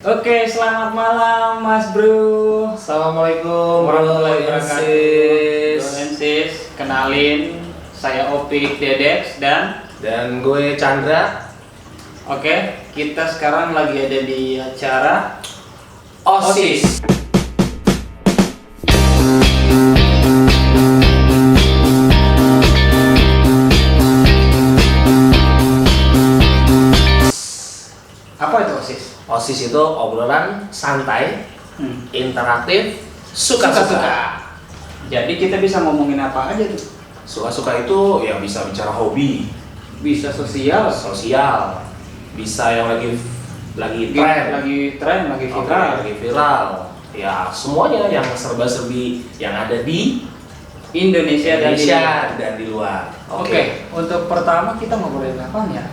Oke, selamat malam Mas Bro. Assalamualaikum Warahmatullahi wabarakatuh. Ensis. Bro Ensis, kenalin saya Opik Dedex dan gue Chandra. oke, kita sekarang lagi ada di acara OSIS. apa itu OSIS? OSIS itu obrolan santai, interaktif, suka-suka. Jadi kita bisa ngomongin apa aja tuh? Suka-suka itu ya bisa bicara hobi, Bisa sosial, sosial, bisa yang lagi tren, lagi Oke, viral. lagi viral. Ya semuanya yang serba-serbi yang ada di Indonesia dan di luar. dan di luar. Oke, untuk pertama kita ngobrolin apa ya?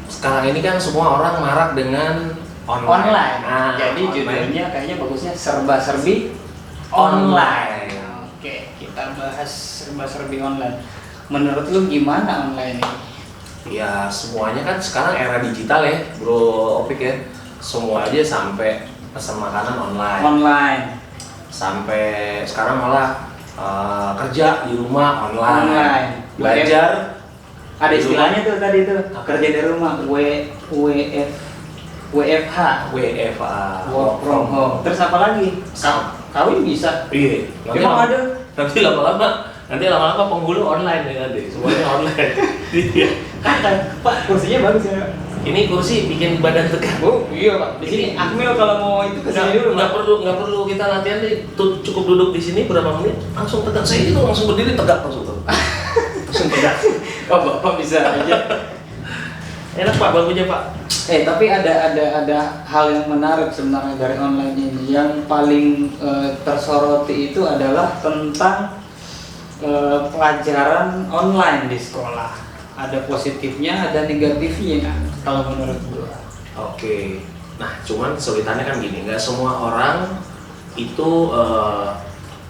Sekarang ini kan semua orang marak dengan online. Jadi online. judulnya kayaknya bagusnya serba-serbi online. Oke, kita bahas serba-serbi online. Menurut lu gimana online ini? Ya semuanya kan sekarang era digital ya, Bro Opik ya. Semua aja sampai pesan makanan online. Online. Sampai sekarang malah kerja di rumah online. Online. Belajar Ada di istilahnya tuh tadi tuh, kerja di rumah, WFH, WFA. work from home. Terus apa lagi? Kawin bisa. Iya. Emang ada? Nanti lama-lama penghulu online ya nanti. Semuanya online. Iya. Kata, Pak, kursinya bagus ya. Ini kursi bikin badan tegak. Oh iya Pak. Di sini Akmil kalau mau itu kesini dulu. Nggak perlu kita latihan deh. Cukup duduk di sini berapa menit langsung tegak. Saya itu langsung berdiri tegak langsung tuh. Langsung tegak. Oh Bapak bisa aja. Enak Pak bagunya Pak. Tapi ada hal yang menarik sebenarnya dari online ini. Yang paling tersoroti itu adalah tentang pelajaran online di sekolah. Ada positifnya, ada negatifnya kalau menurut gua. Oke. Nah cuman kesulitannya kan gini, nggak semua orang itu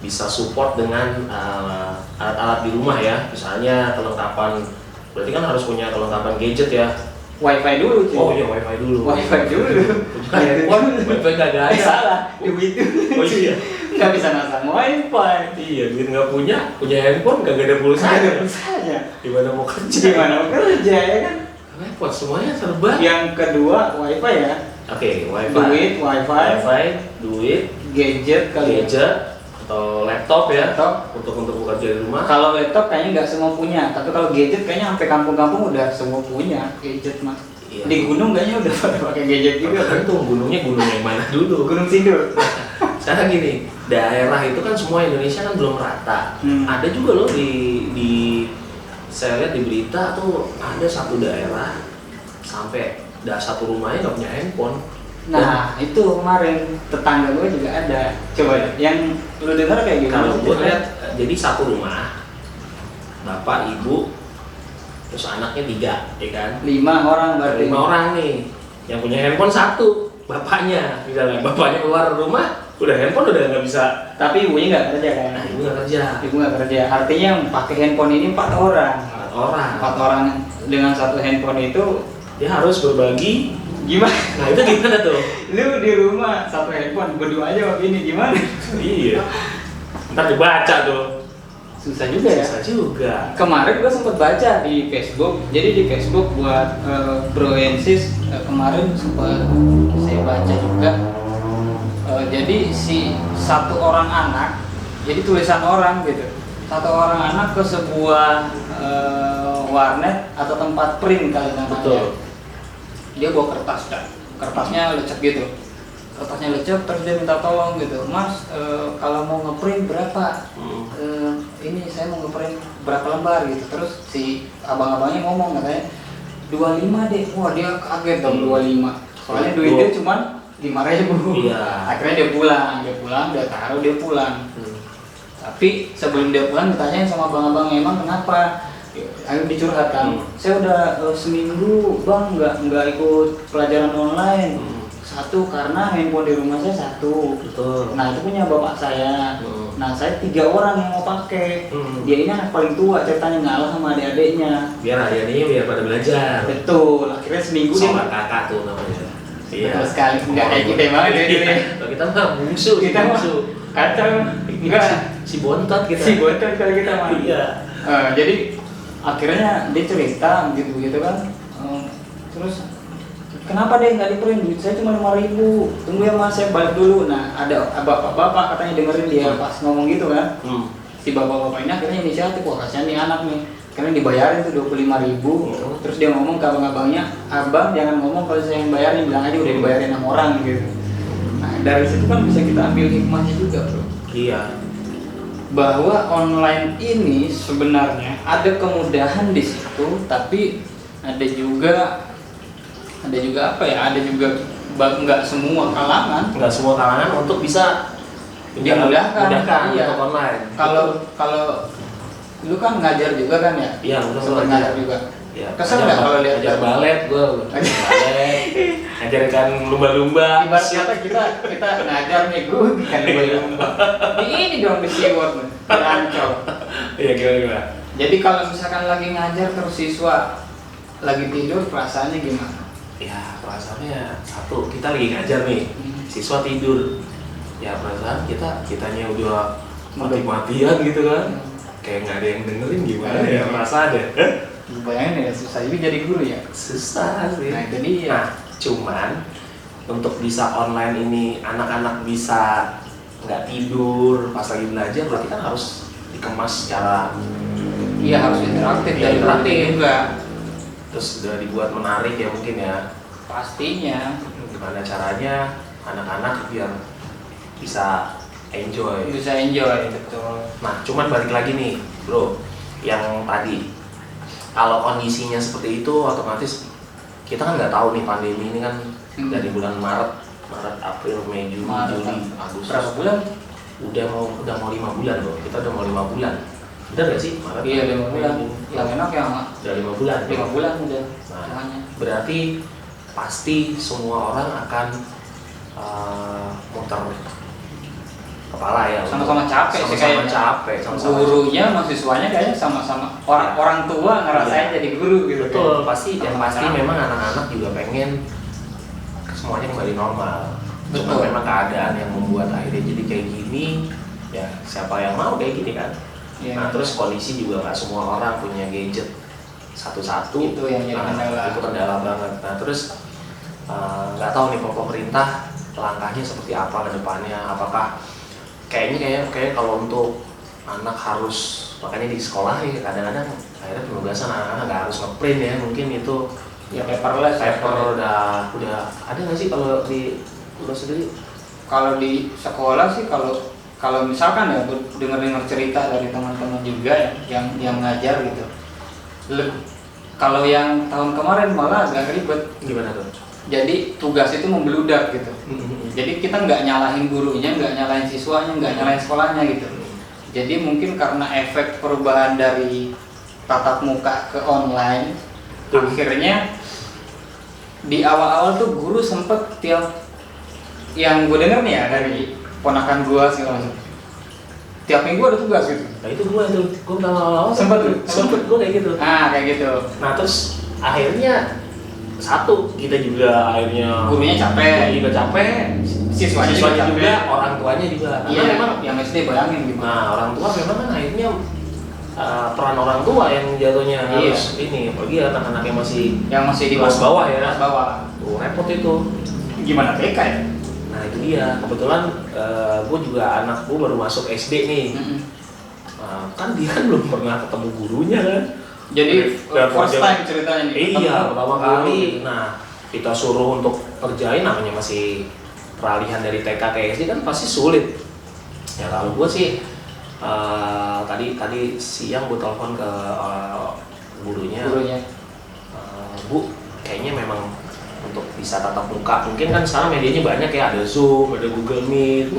bisa support dengan alat-alat di rumah ya. Misalnya kelengkapan, berarti kan harus punya kelengkapan gadget ya. Wifi dulu cuy. Oh iya wifi dulu. Wifi dulu. Wifi nggak ada. Salah, duit dulu. Oh iya. Nggak bisa masang wifi. Iya, duit nggak punya handphone nggak ada pulsa. Ada pulsanya. Gimana mau kerja? Gimana mau kerja ya kan? Repot semuanya serba. Yang kedua wifi ya. Oke, wifi. Duit, wifi, duit, gadget kali ya. gadget atau laptop ya. Laptop. Untuk bekerja di rumah. Kalau laptop kayaknya nggak semua punya, tapi kalau gadget kayaknya sampai kampung-kampung udah semua punya gadget mah. Iya. Di gunung kayaknya udah pada pakai gadget juga. Tergantung gunungnya gunung yang mana dulu. Gunung Sindur. Sekarang gini, daerah itu kan semua Indonesia kan belum rata. Ada juga loh di saya lihat di berita tuh ada satu daerah sampai satu rumahnya nggak punya handphone. Nah, itu kemarin tetangga gue juga ada. Coba yang lu dengar kayak gimana? Kalau gue lihat jadi satu rumah, bapak, ibu, terus anaknya 3, ya kan? 5 orang berarti. 5 orang nih, yang punya handphone 1, bapaknya. Misalnya bapaknya keluar rumah, udah handphone udah nggak bisa. Tapi ibunya nggak kerja kan? Nah, ibu nggak kerja. Ibu nggak kerja. Artinya yang pakai handphone ini 4 orang. 4 orang. 4 orang dengan satu handphone itu Dia harus berbagi. gimana? Nah itu gimana tuh? Lu di rumah satu handphone berdua aja begini gimana? Iya. Ntar dibaca tuh. Susah juga ya. Susah juga. Kemarin gue sempat baca di Facebook. Jadi di Facebook buat Bro Ensis kemarin sempat saya baca juga. Jadi si satu orang anak, jadi tulisan orang gitu. Satu orang anak ke sebuah warnet atau tempat print kali namanya. Betul. Dia bawa kertas kan, kertasnya lecek gitu. Kertasnya lecek terus dia minta tolong gitu, Mas kalau mau ngeprint berapa? Ini saya mau ngeprint berapa lembar gitu. Terus si abang-abangnya ngomong katanya 25 deh. Wah dia kaget dong 25. Soalnya duitnya cuma 5.000. Iya. Akhirnya dia pulang, dia taruh, dia pulang. Tapi sebelum dia pulang ditanyain sama abang-abang, emang kenapa? Ayo dicurhatkan. Saya udah seminggu bang nggak ikut pelajaran online. Satu karena handphone di rumah saya satu. Betul. Nah itu punya bapak saya. Nah saya 3 orang yang mau pakai. Dia ini anak paling tua, ceritanya ngalah sama adik-adiknya. Biar adik-adiknya biar pada belajar. Betul. Akhirnya seminggu dia Soal kakak tuh namanya. Betul sekali, nggak kayak kita banget ya. Kalau kita mah bungsu, Kita mah kacau, enggak si bontot kita. si bocor kalau kita mah. Iya. Jadi akhirnya dia cerita gitu kan. Terus kenapa deh nggak diprint, duit saya cuma 5.000, tunggu ya mas saya balik dulu. Nah ada bapak-bapak katanya dengerin dia pas ngomong gitu kan. Si bapak-bapak ini akhirnya inisiatif, wah kasihan nih anak nih, karena dibayarin tuh 25.000. Terus dia ngomong ke abang-abangnya, abang jangan ngomong kalau saya yang bayarin, bilang aja udah dibayarin sama orang gitu. Nah dari situ kan bisa kita ambil hikmahnya juga bro. Iya. Bahwa online ini sebenarnya ada kemudahan di situ, tapi ada juga apa ya? Ada juga nggak semua kalangan. Nggak semua kalangan untuk bisa dimudahkan. Iya. Untuk online. Kalau lu kan ngajar juga kan ya? Iya, udah sempat ngajar juga. Ya, Kesel nggak kalau lihat ngajar balet gue? Balet, ngajarkan lumba-lumba. Ibarat kata kita ngajar nih gue kan lumba-lumba. Ini dong di siwot nih, Ancol. Iya gimana? Jadi kalau misalkan lagi ngajar terus siswa lagi tidur, perasaannya gimana? Ya perasaannya satu, kita lagi ngajar nih, siswa tidur. Ya perasaan kitanya udah mati-matian gitu kan, kayak nggak ada yang dengerin, gimana ya perasaannya? Bayangin ya, susah juga jadi guru ya. Susah sih. Nah itu dia. Nah cuman untuk bisa online ini anak-anak bisa nggak tidur pas lagi belajar, berarti kan harus dikemas secara harus interaktif ya, dari interaktif juga. Terus udah dibuat menarik ya mungkin ya. Pastinya. Gimana caranya anak-anak biar bisa enjoy. Bisa enjoy, betul. Nah, cuman balik lagi nih, bro, yang tadi, kalau kondisinya seperti itu, otomatis kita kan nggak tahu nih pandemi ini kan dari bulan Maret, April, Mei, Juni, Juli, Agustus. Berapa bulan? Udah mau 5 bulan bro, kita udah mau 5 bulan. Bener nggak sih? Maret, Iya 5 bulan. Yang enak yang udah 5 bulan. 5 bulan udah. Nah, berarti pasti semua orang akan muter kepala ya, sama-sama capek sih sama-sama kayaknya. capek, sama-sama gurunya sama siswanya kayaknya sama-sama orang tua ngerasain jadi guru gitu. Betul, pasti yang Sama-sama. pasti memang anak-anak juga pengen semuanya kembali normal. Cuma Betul. memang keadaan yang membuat akhirnya jadi kayak gini, ya siapa yang mau kayak gini kan. Iya. Nah terus kondisi juga nggak semua orang punya gadget satu-satu. Itu yang jadi kendala. Itu kendala banget. Nah terus nggak tahu nih pemerintah langkahnya seperti apa ke depannya. Apakah kayaknya kalau untuk anak harus, makanya di sekolah ya kadang-kadang akhirnya penugasan anak-anak nggak harus ngeprint ya, mungkin itu Ya paperless. paper udah ada nggak sih kalau di lo sendiri? Kalau di sekolah sih kalau misalkan ya dengar cerita dari teman-teman juga ya, yang ngajar gitu. Kalau yang tahun kemarin malah agak ribet. Gimana tuh? Jadi tugas itu membeludak gitu. Jadi kita nggak nyalahin gurunya, nggak nyalahin siswanya, nggak nyalahin sekolahnya gitu. Jadi mungkin karena efek perubahan dari tatap muka ke online, akhirnya di awal-awal tuh guru sempet yang gue denger nih ya dari ponakan gue segala macam, tiap minggu ada tugas gitu. Nah itu gue awal-awal sempet gue kayak gitu. Kayak gitu. Nah terus akhirnya satu, kita juga akhirnya Gurunya capek, juga capek, siswanya juga, orang tuanya juga. Iya, memang yang SD bayangin gitu. nah orang tua memang kan akhirnya peran orang tua yang jatuhnya harus ini, apalagi anak-anak yang masih di kelas bawah ya. Kelas bawah. Tuh repot itu. Gimana TK ya? Nah itu dia, kebetulan gue juga anak gue baru masuk SD nih. Kan dia kan belum pernah ketemu gurunya kan. Jadi first time ceritanya nih. Iya, pertama kali. Nah, kita suruh untuk kerjain, namanya masih peralihan dari TK ke SD kan pasti sulit. Ya kalau gue sih tadi siang gue telepon ke gurunya. Bu, kayaknya memang untuk bisa tatap muka, mungkin kan sekarang medianya banyak ya, ada Zoom, ada Google Meet,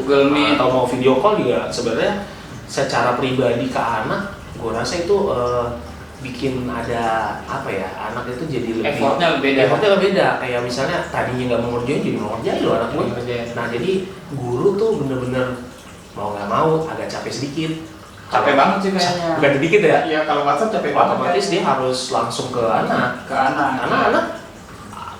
atau mau video call juga. Sebenarnya secara pribadi ke anak, gue rasa itu bikin ada apa ya, anak itu jadi lebih effortnya beda. Kayak misalnya tadinya nggak mau ngerjain jadi mau ngerjain loh anak gue. Nah jadi guru tuh bener-bener mau nggak mau agak capek sedikit. Capek banget sih kayaknya. Bukan sedikit ya? Iya kalau WhatsApp capek banget. Otomatis dia harus langsung ke anak. Karena anak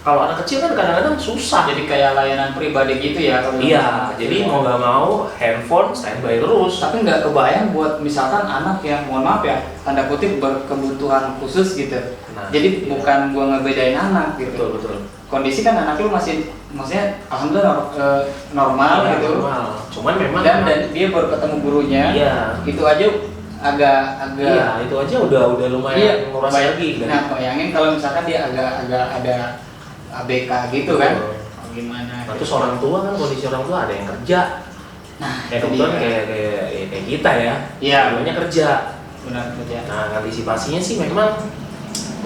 kalau anak kecil kan kadang-kadang susah. Jadi kayak layanan pribadi gitu ya kalau Iya, jadi mau nggak mau handphone standby terus. Tapi nggak kebayang buat misalkan anak yang mohon maaf ya tanda kutip berkebutuhan khusus gitu. Nah, Jadi iya. bukan gua ngebedain anak gitu. Betul. Kondisi kan anak lu masih maksudnya alhamdulillah normal Iya, gitu. normal. Cuman memang Dan dia baru ketemu gurunya. iya. Itu aja agak Iya, itu aja udah lumayan nguras lagi. Nah, bayangin kalau misalkan dia agak ada ABK gitu kan. Gimana? Nah, terus orang tua kan kondisi orang tua ada yang kerja. Nah, Kebetulan kayak kita ya. Iya, namanya kerja. benar kerja. Nah, antisipasinya sih memang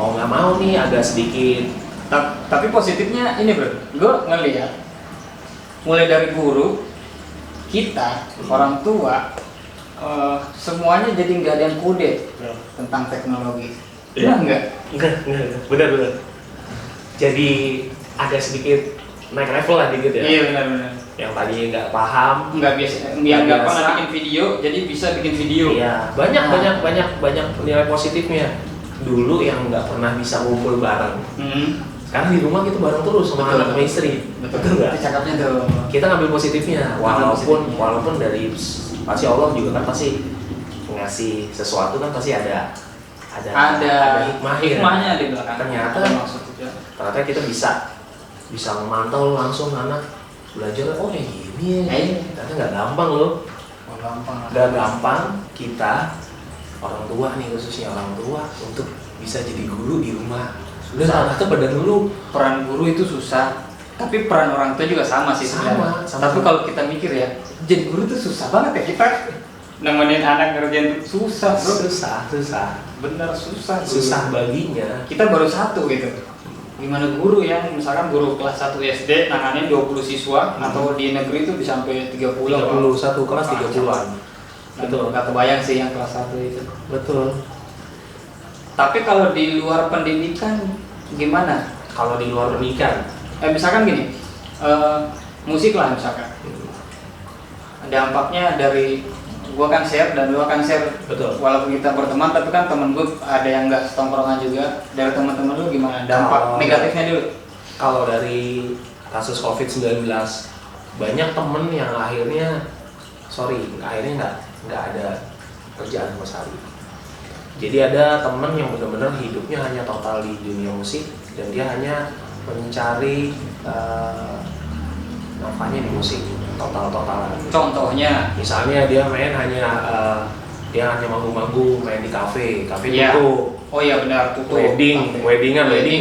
mau nggak mau nih agak sedikit. Tapi positifnya ini bro, gue ngeliat mulai dari guru, kita, orang tua, semuanya jadi nggak ada yang kudet tentang teknologi. Iya. Enggak? Benar. Jadi agak sedikit naik level lah dikit ya. Iya benar. Yang tadi nggak paham. Nggak biasa, yang nggak pernah bikin video, jadi bisa bikin video. Iya, banyak nilai positifnya. Dulu yang nggak pernah bisa ngumpul bareng. Sekarang di rumah kita bareng terus sama Betul. anak sama istri. Betul nggak? Itu cakapnya tuh. Kita ngambil positifnya, walaupun dari pasti Allah juga kan pasti ngasih sesuatu kan pasti ada hikmahnya di belakang. Ternyata kita bisa memantau langsung anak belajar, oh kayak gini ya. Ternyata nggak gampang loh. Nggak gampang kita orang tua nih, khususnya orang tua untuk bisa jadi guru di rumah. Udah ternyata pada dulu peran guru itu susah, tapi peran orang tua juga sama sih sebenarnya. Sama. Tapi kalau kita mikir ya, jadi guru tuh susah banget ya, kita nemenin anak ngerjain itu susah bro. Susah. Bener susah. Susah baginya. Kita baru satu gitu. Gimana guru yang misalkan guru kelas 1 SD nanganin 20 siswa atau di negeri itu bisa sampai 30 satu kelas 30-an. Betul. Gak kebayang sih yang kelas 1 itu. Betul. Tapi kalau di luar pendidikan gimana? Kalau di luar pendidikan, Misalkan gini, musik lah misalkan. Dampaknya dari gua kan share dan lu akan share. betul. Walaupun kita berteman, tapi kan temen gue ada yang nggak setongkrongan juga. Dari teman-teman lu gimana? Dampak negatifnya dulu. Kalau dari kasus COVID-19, banyak temen yang akhirnya nggak ada kerjaan sama sekali. Jadi ada temen yang benar-benar hidupnya hanya total di dunia musik dan dia hanya mencari nafkahnya di musik total-totalan. Contohnya, Misalnya dia hanya manggung-manggung, main di kafe Iya. tutup. oh iya benar tutup. Wedding.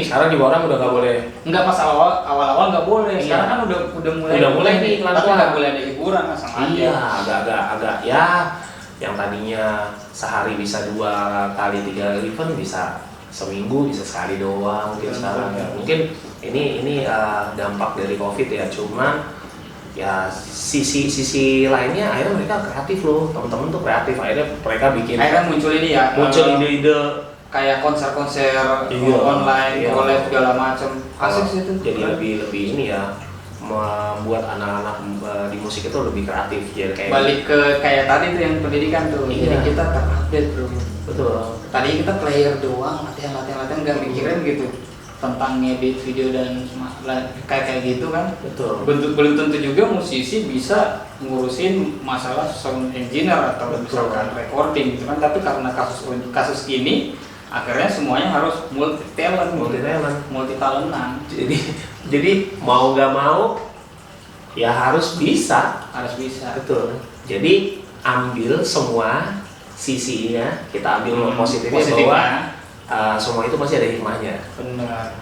Sekarang juga orang udah nggak boleh. Enggak pas awal-awal nggak boleh. Iya. Sekarang kan udah mulai nih tapi pelan-pelan. nggak boleh ada hiburan sama Iya, aja. agak ya. Yang tadinya sehari bisa 2 kali 3 event bisa seminggu bisa sekali doang mungkin sekarang. Mungkin ini dampak dari COVID ya. Cuman ya sisi lainnya akhirnya mereka kreatif loh, teman-teman tuh kreatif, akhirnya mereka bikin Muncul ini ya. ide-ide Kayak konser-konser Iya, online, iya. collab segala macam. Asik sih itu. jadi lebih ini ya, membuat anak-anak di musik itu lebih kreatif. Jadi kayak Balik ke kayak tadi tuh yang pendidikan tuh. Iya. Jadi kita terupdate bro. betul. Tadi kita player doang, latihan nggak mikirin gitu tentang ngedit video dan kayak gitu kan. Betul. Belum tentu juga musisi bisa ngurusin masalah sound engineer atau Betul. misalkan recording gitu kan. Tapi karena kasus ini akhirnya semuanya harus multi talentan. Jadi mau nggak mau ya harus bisa. Betul. Jadi ambil semua sisinya, kita ambil positifnya bahwa semua itu masih ada hikmahnya. Benar.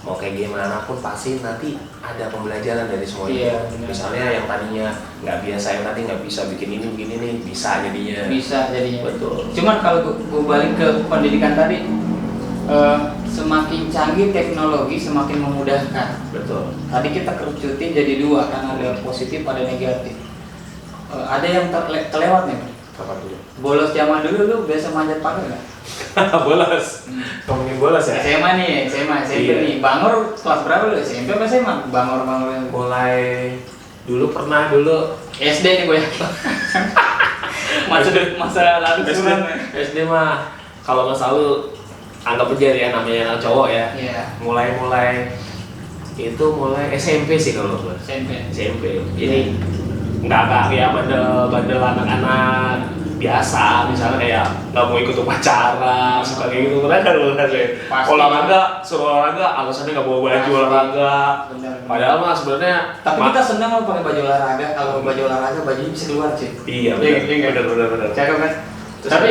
Mau kayak gimana pun pasti nanti ada pembelajaran dari semua itu. Iya, benar. Misalnya yang tadinya nggak biasa, yang tadi nggak bisa bikin ini begini nih bisa jadinya. Betul. Cuman kalau gue balik ke pendidikan tadi, semakin canggih teknologi semakin memudahkan. Betul. Tadi kita kerucutin jadi 2 kan, ada positif ada negatif. Ada yang terlewat nih. Apa dulu? Bolos zaman dulu lu biasa manjat pagar nggak? Bolos. Ngomongin bolos ya? SMA SMP Iya. nih. Bangor kelas berapa lu? SMP apa SMA? Bangor yang Mulai dulu SD nih gue. Masa lalu suram ya. SD mah kalau nggak selalu anggap aja ya namanya anak cowok ya. Iya. Mulai itu mulai SMP sih kalau gue. SMP. Ini nggak ya bandel anak-anak biasa, misalnya kayak nggak mau ikut upacara, suka kayak gitu kan lu kan deh. Olahraga, suruh olahraga, alasannya nggak bawa baju olahraga. Benar. Padahal mah sebenarnya. Tapi kita senang loh pakai baju olahraga. Kalau baju olahraga bajunya bisa keluar sih. Iya benar. Cakep kan? Tapi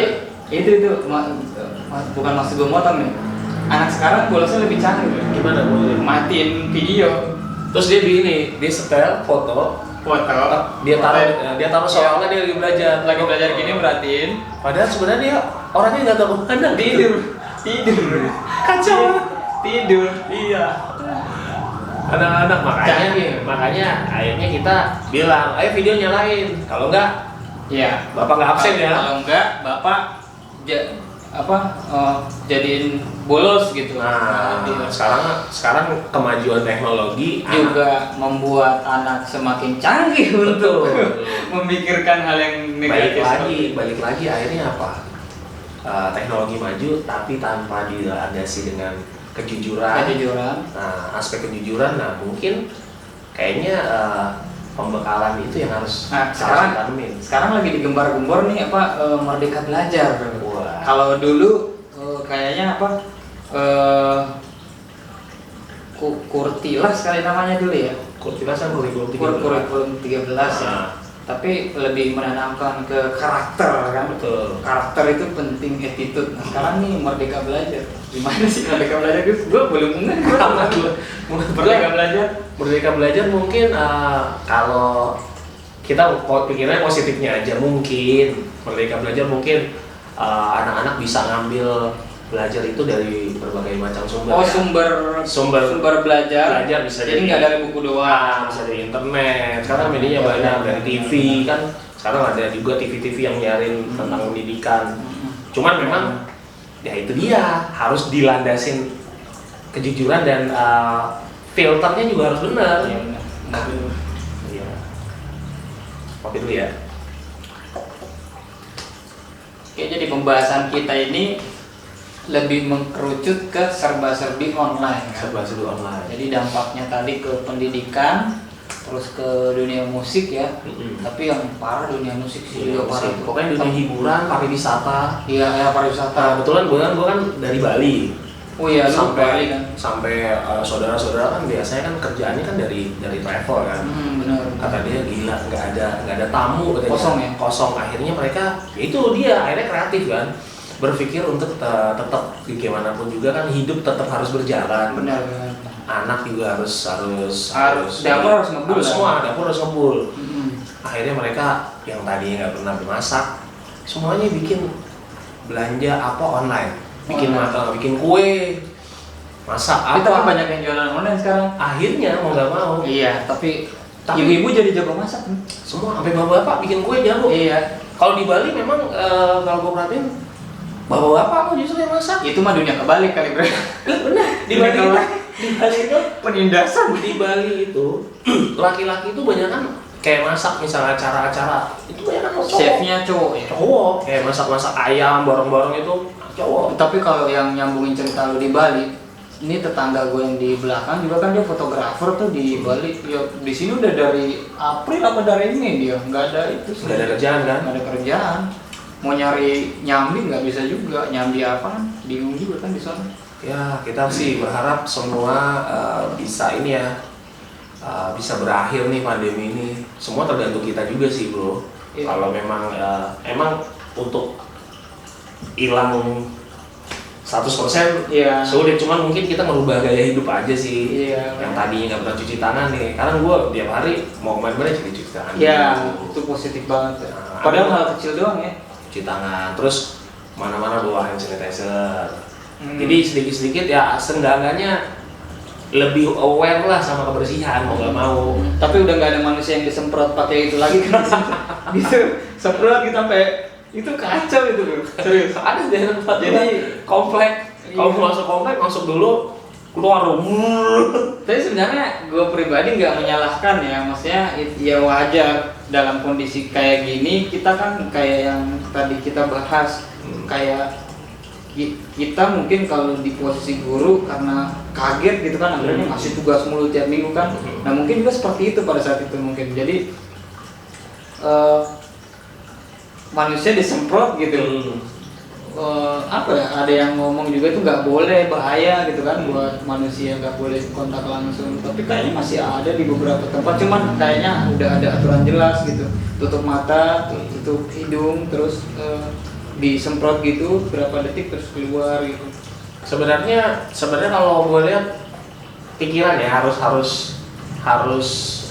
itu bukan maksud gue motong nih. Anak sekarang bolosnya lebih canggih. Gimana boleh? Matiin video. Terus dia setel foto, dia taruh soalnya dia lagi belajar gini merhatiin. Padahal sebenarnya dia orangnya nggak tahu kemana, tidur kacau tidur. Iya, anak-anak makanya akhirnya kita bilang ayo video nyalain, kalau enggak ya bapak nggak absen ya, kalau enggak bapak jadiin bolos gitu. Nah, sekarang kemajuan teknologi juga membuat anak semakin canggih untuk memikirkan hal yang negatif. Balik lagi akhirnya apa? Teknologi maju tapi tanpa dilandasi dengan kejujuran. Nah, aspek kejujuran, mungkin kayaknya pembekalan itu yang harus ditanemin. Sekarang lagi digembar-gembor nih Merdeka Belajar. Kalau dulu kayaknya Kurtilas kali namanya dulu ya. Kurtilas kan kurikulum 13 ya. Tapi lebih menanamkan ke karakter kan. Betul. Karakter itu penting, attitude. Nah, sekarang nih Merdeka Belajar. Gimana sih Merdeka Belajar? Gue belum Merdeka Belajar mungkin kalau kita pikirnya positifnya aja, mungkin Merdeka Belajar mungkin anak-anak bisa ngambil belajar itu dari berbagai macam sumber. Sumber belajar bisa jadi nggak dari buku doang, bisa dari internet. Sekarang medianya banyak, dari TV kan. Sekarang ada juga TV-TV yang nyarin tentang pendidikan. Cuman memang ya itu dia, harus dilandasin kejujuran dan filternya juga harus benar. Iya. Kopi dulu ya. Oke, jadi pembahasan kita ini lebih mengkerucut ke serba-serbi online kan? Serba-serbi online. Jadi dampaknya tadi ke pendidikan, terus ke dunia musik ya. Tapi yang parah dunia musik sih juga parah. Pokoknya dunia hiburan, pariwisata. Iya, pariwisata. Kebetulan gue kan dari Bali. Oh iya, sampai saudara-saudara kan biasanya kan kerjaannya kan dari travel kan. Benar. Kata dia gila, nggak ada tamu, katanya. Kosong. Akhirnya mereka, ya itu dia akhirnya kreatif kan, berpikir untuk tetap gimana pun juga kan hidup tetap harus berjalan. Benar. Anak juga harus dapur harus ngebul. Dapur harus ngebul. Akhirnya mereka yang tadinya nggak pernah bermasak, semuanya bikin belanja online. Bikin kue, masak apa? Itu banyak yang jualan online sekarang. Akhirnya mau nggak mau. Iya, tapi ibu-ibu jadi jago masak. Semua sampai bapak-bapak bikin kue jago. Iya. Kalau di Bali memang kalau gue perhatiin bapak-bapak mau justru yang masak. Itu mah dunia kebalik kali bro. Benar. Di Bali itu penindasan. Di Bali itu laki-laki itu banyak kan kayak masak, misalnya acara-acara itu banyak kan cowok. Chefnya cowok ya. Cowok kayak masak ayam, bareng-bareng itu cowok. Tapi kalau yang nyambungin cerita lu di Bali, ini tetangga gue yang di belakang juga kan dia fotografer tuh di Bali. Ya di sini udah dari April apa dari Mei dia nggak ada itu. Nggak ada kerjaan kan? Nggak ada kerjaan. Mau nyari nyambi nggak bisa juga. Nyambi apa kan? Bingung juga kan di sana. Ya kita sih berharap semua bisa ini ya. Bisa berakhir nih pandemi ini. Semua tergantung kita juga sih bro. Iya. Kalau memang emang untuk hilang 100% ya sulit, cuman mungkin kita merubah gaya hidup aja sih. Iya. Yang tadinya nggak pernah cuci tangan nih, karena gue tiap hari mau kemana-mana cuci tangan. Iya, itu positif banget. Padahal hal kecil doang ya. Cuci tangan, terus mana-mana bawa hand sanitizer. Jadi sedikit-sedikit ya seenggaknya lebih aware lah sama kebersihan, mau nggak mau. Tapi udah nggak ada manusia yang disemprot pakai itu lagi kan? Gitu, semprot kita sampai itu kacau itu loh. Serius. Ada di tempat. Jadi komplek. Kalau mau masuk komplek masuk dulu, keluar rumah. Tapi sebenarnya gue pribadi nggak menyalahkan ya, maksudnya ya wajar dalam kondisi kayak gini kita kan kayak yang tadi kita bahas kayak kita mungkin kalau di posisi guru karena kaget gitu kan, akhirnya ngasih tugas mulu tiap minggu kan. Nah mungkin juga seperti itu pada saat itu mungkin. Jadi manusia disemprot gitu. Apa ya, ada yang ngomong juga itu nggak boleh, bahaya gitu kan buat manusia, nggak boleh kontak langsung, tapi kayaknya masih ada di beberapa tempat, cuman kayaknya udah ada aturan jelas gitu, tutup mata, tutup hidung, terus disemprot gitu berapa detik terus keluar gitu. Sebenarnya kalau gue lihat pikiran ya harus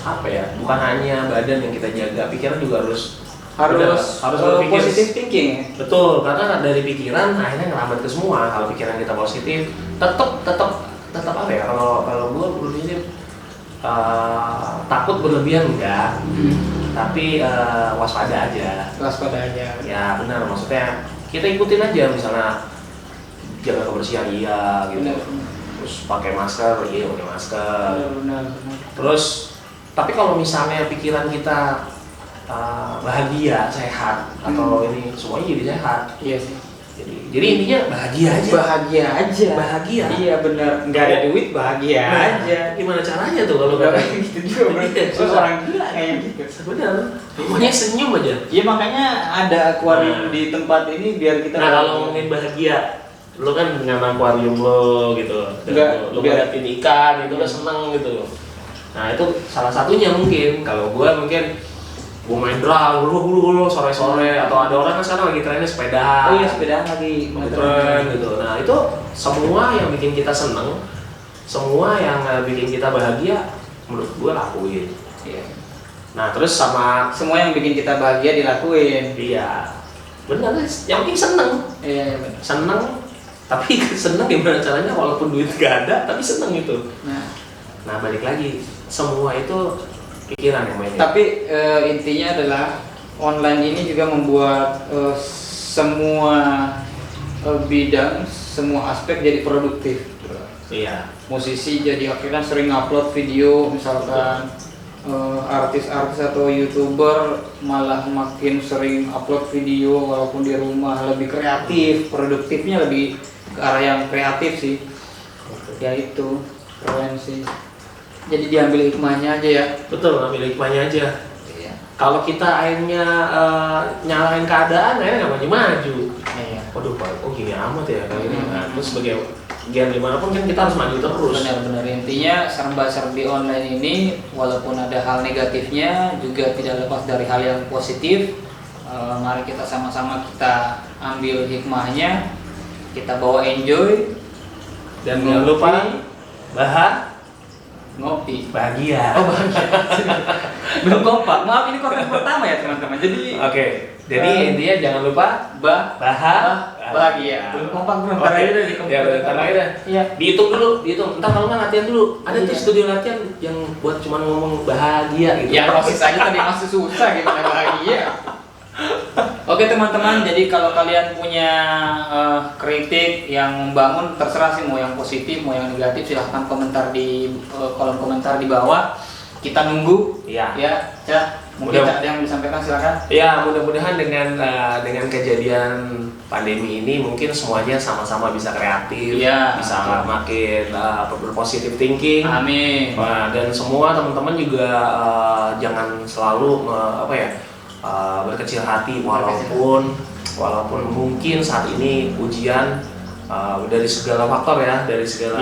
apa ya, bukan hanya badan yang kita jaga, pikiran juga harus berpikir positive thinking. Betul, karena dari pikiran akhirnya ngerambat ke semua. Kalau pikiran kita positif, tetap apa ya, kalau gue berpikir takut berlebihan enggak, tapi waspada aja. Ya benar, maksudnya kita ikutin aja, misalnya jaga kebersihan iya gitu, benar. Terus pakai masker iya pakai masker, benar. Terus tapi kalau misalnya pikiran kita bahagia, sehat, atau ini semuanya jadi sehat. Iya sih. Jadi intinya bahagia aja. Bahagia. Iya benar. Nggak ada duit bahagia aja. Gimana caranya tuh kalau nggak kayak gitu juga? Orang gila kayak gitu. Sebenarnya. Pokoknya senyum aja. Iya makanya ada akuarium di tempat ini biar kita. Nah kalau ngomongin bahagia, lo kan dengan akuarium lo gitu. Lo ngeliatin ikan itu lo seneng gitu. Nah itu salah satunya mungkin. Kalau gue mungkin gue main drum dulu sore-sore, atau ada orang kan sekarang lagi trennya sepeda. Oh iya, sepeda lagi tren gitu. Nah itu semua yang bikin kita seneng, semua yang bikin kita bahagia, menurut gue lakuin. Iya. Nah terus sama semua yang bikin kita bahagia dilakuin. Iya benar, yang penting seneng. Iya benar. Seneng, tapi seneng gimana caranya walaupun duit gak ada tapi seneng itu. Nah balik lagi, semua itu pikiran yang mainnya. Tapi intinya adalah online ini juga membuat semua bidang, semua aspek jadi produktif. Iya. Musisi jadi akhirnya sering upload video, misalkan artis-artis atau YouTuber malah makin sering upload video walaupun di rumah, lebih kreatif, produktifnya lebih ke arah yang kreatif sih. Ya itu keren sih. Jadi diambil hikmahnya aja ya. Betul, ambil hikmahnya aja. Iya. Kalau kita akhirnya nyalahin keadaan, akhirnya nggak maju-maju. Iya. Waduh, kok gini amat ya kayak ini. Nah, terus sebagai gian dimanapun kan kita harus maju terus. Benar-benar, intinya serba-serbi online ini walaupun ada hal negatifnya juga tidak lepas dari hal yang positif. Mari kita sama-sama kita ambil hikmahnya, kita bawa enjoy, dan jangan lupa ngopi bahagia. Oh bahagia. Belum kompak. Maaf ini konten pertama ya teman-teman. Jadi jadi intinya jangan lupa bahagia. Belum kompak belum. Ntar aja di kompak. Ya ntar aja. Iya. Dihitung dulu. Ntar kalau nggak latihan dulu. Ada tuh studio latihan yang buat cuma ngomong bahagia gitu. Ya proses aja tadi masih susah gimana bahagia. Oke teman-teman, jadi kalau kalian punya kritik yang membangun, terserah sih mau yang positif mau yang negatif, silahkan komentar di kolom komentar di bawah. Kita nunggu. Ya. Mungkin ada yang disampaikan, silakan. Ya mudah-mudahan dengan kejadian pandemi ini mungkin semuanya sama-sama bisa kreatif, bisa makin berpositif thinking. Amin. Dan semua teman-teman juga jangan selalu berkecil hati walaupun mungkin saat ini ujian dari segala faktor ya, dari segala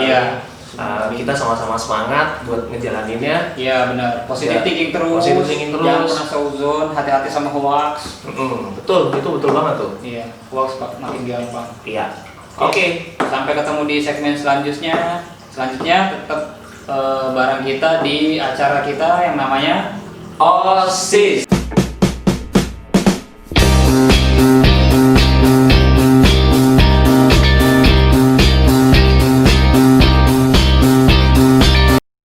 kita sama-sama semangat buat ngejalaninnya. Iya benar, positive thinking terus, jangan pernah seuzon, hati-hati sama hoax. Betul, itu betul banget tuh. Iya, hoax makin gampang. Iya. Oke. Sampai ketemu di segmen selanjutnya tetap bareng kita di acara kita yang namanya OSIS.